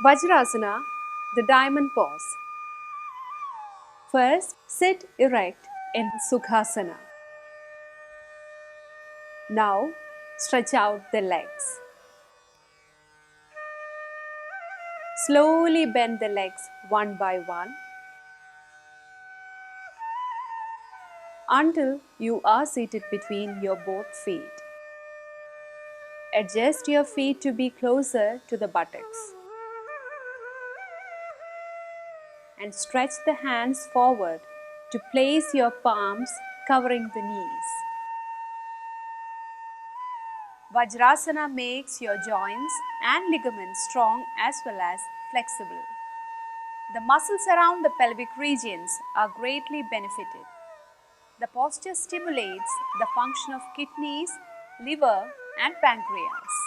Vajrasana, the diamond pose. First, sit erect in Sukhasana. Now, stretch out the legs. Slowly bend the legs one by one until you are seated between your both feet. Adjust your feet to be closer to the buttocks. And stretch the hands forward to place your palms covering the knees. Vajrasana makes your joints and ligaments strong as well as flexible. The muscles around the pelvic regions are greatly benefited. The posture stimulates the function of kidneys, liver, and pancreas.